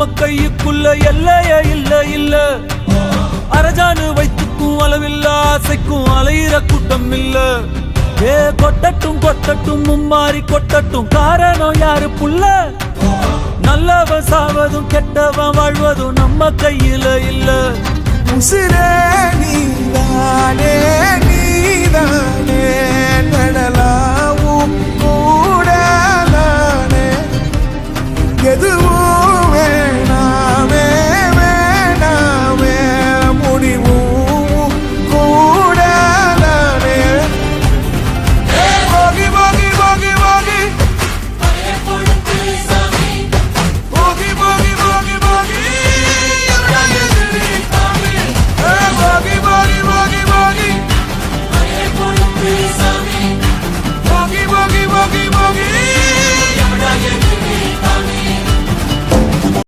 நம்ம கையுக்குள்ள எல்லைய இல்ல இல்ல. அரஜானு வைத்துக்கும் அளவில்ல, ஆசைக்கும் அலையிற கூட்டம் இல்ல. ஏ கொட்டட்டும் கொட்டட்டும் மும்மாறி கொட்டட்டும், காரணம் யாரு புள்ள? நல்லவன் சாவதும் கெட்டவன் வாழ்வதும் நம்ம கையில இல்ல. உசிரே நீதானே நீதானே